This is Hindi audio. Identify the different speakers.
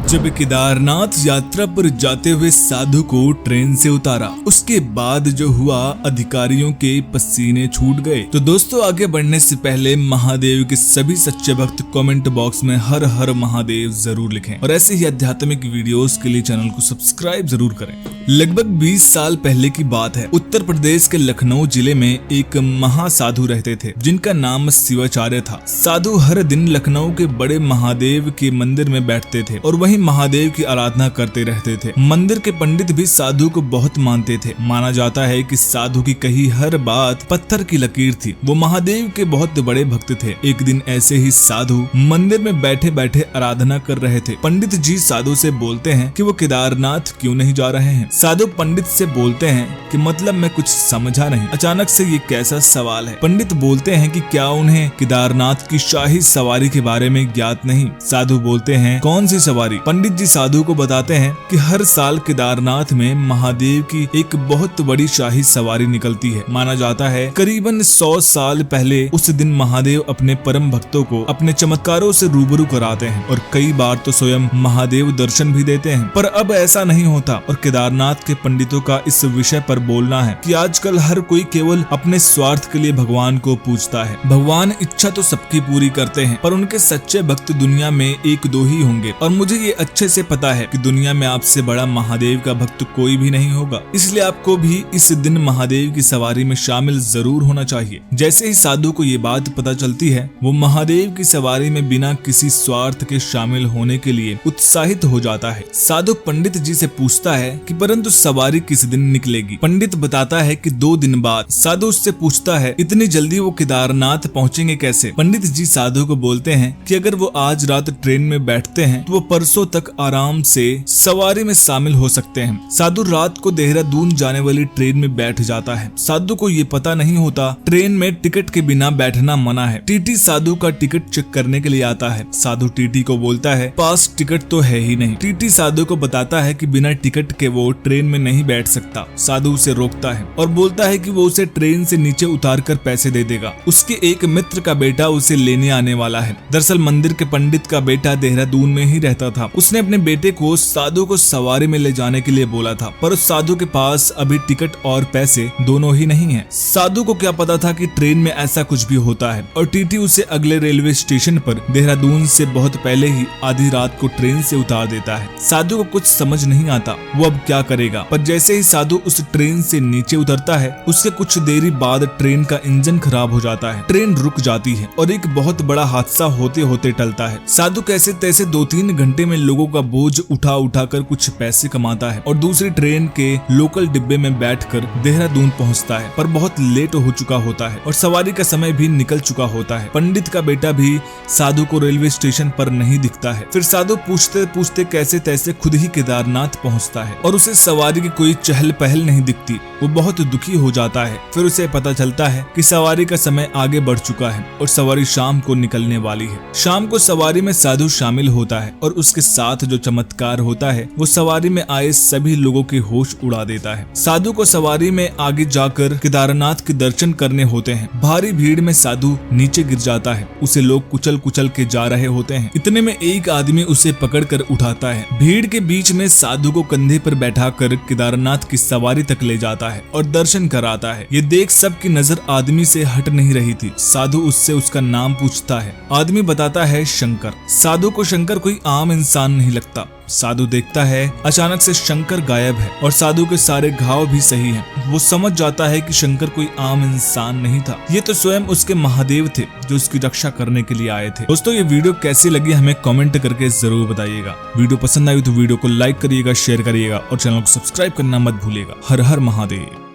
Speaker 1: जब केदारनाथ यात्रा पर जाते हुए साधु को ट्रेन से उतारा, उसके बाद जो हुआ, अधिकारियों के पसीने छूट गए। तो दोस्तों, आगे बढ़ने से पहले महादेव के सभी सच्चे भक्त कमेंट बॉक्स में हर हर महादेव जरूर लिखें और ऐसे ही आध्यात्मिक वीडियोस के लिए चैनल को सब्सक्राइब जरूर करें। लगभग 20 साल पहले की बात है। उत्तर प्रदेश के लखनऊ जिले में एक महासाधु रहते थे जिनका नाम शिवाचार्य था। साधु हर दिन लखनऊ के बड़े महादेव के मंदिर में बैठते थे और वहीं महादेव की आराधना करते रहते थे। मंदिर के पंडित भी साधु को बहुत मानते थे। माना जाता है कि साधु की कही हर बात पत्थर की लकीर थी। वो महादेव के बहुत बड़े भक्त थे। एक दिन ऐसे ही साधु मंदिर में बैठे बैठे आराधना कर रहे थे। पंडित जी साधु से बोलते हैं कि वो केदारनाथ क्यों नहीं जा रहे हैं। साधु पंडित से बोलते हैं कि मतलब मैं कुछ समझा नहीं, अचानक से ये कैसा सवाल है। पंडित बोलते हैं कि क्या उन्हें केदारनाथ की शाही सवारी के बारे में ज्ञात नहीं। साधु बोलते हैं कौन सी सवारी। पंडित जी साधु को बताते हैं कि हर साल केदारनाथ में महादेव की एक बहुत बड़ी शाही सवारी निकलती है। माना जाता है करीबन 100 साल पहले उस दिन महादेव अपने परम भक्तों को अपने चमत्कारों से रूबरू कराते हैं और कई बार तो स्वयं महादेव दर्शन भी देते हैं। पर अब ऐसा नहीं होता और केदारनाथ के पंडितों का इस विषय पर बोलना है कि आजकल हर कोई केवल अपने स्वार्थ के लिए भगवान को पूजता है। भगवान इच्छा तो सबकी पूरी करते हैं पर उनके सच्चे भक्त दुनिया में 1-2 ही होंगे और मुझे ये अच्छे से पता है कि दुनिया में आपसे बड़ा महादेव का भक्त कोई भी नहीं होगा। इसलिए आपको भी इस दिन महादेव की सवारी में शामिल जरूर होना चाहिए। जैसे ही साधु को ये बात पता चलती है, वो महादेव की सवारी में बिना किसी स्वार्थ के शामिल होने के लिए उत्साहित हो जाता है। साधु पंडित जी से पूछता है कि परंतु सवारी किस दिन निकलेगी। पंडित बताता है कि 2 दिन बाद। साधु उससे पूछता है इतनी जल्दी वो केदारनाथ पहुँचेंगे कैसे। पंडित जी साधु को बोलते हैं कि अगर वो आज रात ट्रेन में बैठते हैं तो वो परसों तक आराम से सवारी में शामिल हो सकते हैं। साधु रात को देहरादून जाने वाली ट्रेन में बैठ जाता है। साधु को ये पता नहीं होता ट्रेन में टिकट के बिना बैठना मना है। टीटी साधु का टिकट चेक करने के लिए आता है। साधु टीटी को बोलता है पास टिकट तो है ही नहीं। टीटी साधु को बताता है कि बिना टिकट के वो ट्रेन में नहीं बैठ सकता। साधु उसे रोकता है और बोलता है कि वो उसे ट्रेन से नीचे उतार कर पैसे दे देगा। उसके एक मित्र का बेटा उसे लेने आने वाला है। दरअसल मंदिर के पंडित का बेटा देहरादून में ही रहता था। उसने अपने बेटे को साधु को सवारी में ले जाने के लिए बोला था पर उस साधु के पास अभी टिकट और पैसे दोनों ही नहीं है। साधु को क्या पता था कि ट्रेन में ऐसा कुछ भी होता है और टीटी उसे अगले रेलवे स्टेशन पर देहरादून से बहुत पहले ही आधी रात को ट्रेन से उतार देता है। साधु को कुछ समझ नहीं आता वो अब क्या करेगा। पर जैसे ही साधु उस ट्रेन से नीचे उतरता है, उसके कुछ देरी बाद ट्रेन का इंजन खराब हो जाता है। ट्रेन रुक जाती है और एक बहुत बड़ा हादसा होते होते टलता है। साधु कैसे तैसे 2-3 घंटे में लोगों का बोझ उठा उठा कर कुछ पैसे कमाता है और दूसरी ट्रेन के लोकल डिब्बे में बैठकर देहरादून पहुंचता है। पर बहुत लेट हो चुका होता है और सवारी का समय भी निकल चुका होता है। पंडित का बेटा भी साधु को रेलवे स्टेशन पर नहीं दिखता है। फिर साधु पूछते पूछते कैसे तैसे खुद ही केदारनाथ पहुंचता है और उसे सवारी की कोई चहल पहल नहीं दिखती। वो बहुत दुखी हो जाता है। फिर उसे पता चलता है कि सवारी का समय आगे बढ़ चुका है और सवारी शाम को निकलने वाली है। शाम को सवारी में साधु शामिल होता है और उसके साथ जो चमत्कार होता है वो सवारी में आए सभी लोगों के होश उड़ा देता है। साधु को सवारी में आगे जाकर केदारनाथ के दर्शन करने होते हैं। भारी भीड़ में साधु नीचे गिर जाता है। उसे लोग कुचल कुचल के जा रहे होते हैं। इतने में एक आदमी उसे पकड़कर उठाता है। भीड़ के बीच में साधु को कंधे पर बैठाकर केदारनाथ की सवारी तक ले जाता है और दर्शन कराता है। ये देख सबकी नजर आदमी से हट नहीं रही थी। साधु उससे उसका नाम पूछता है। आदमी बताता है शंकर। साधु को शंकर कोई आम इंसान नहीं लगता। साधु देखता है अचानक से शंकर गायब है और साधु के सारे घाव भी सही हैं। वो समझ जाता है कि शंकर कोई आम इंसान नहीं था, ये तो स्वयं उसके महादेव थे जो उसकी रक्षा करने के लिए आए थे। दोस्तों, ये वीडियो कैसी लगी हमें कमेंट करके जरूर बताइएगा। वीडियो पसंद आई तो वीडियो को लाइक करिएगा, शेयर करिएगा और चैनल को सब्सक्राइब करना मत भूलिएगा। हर हर महादेव।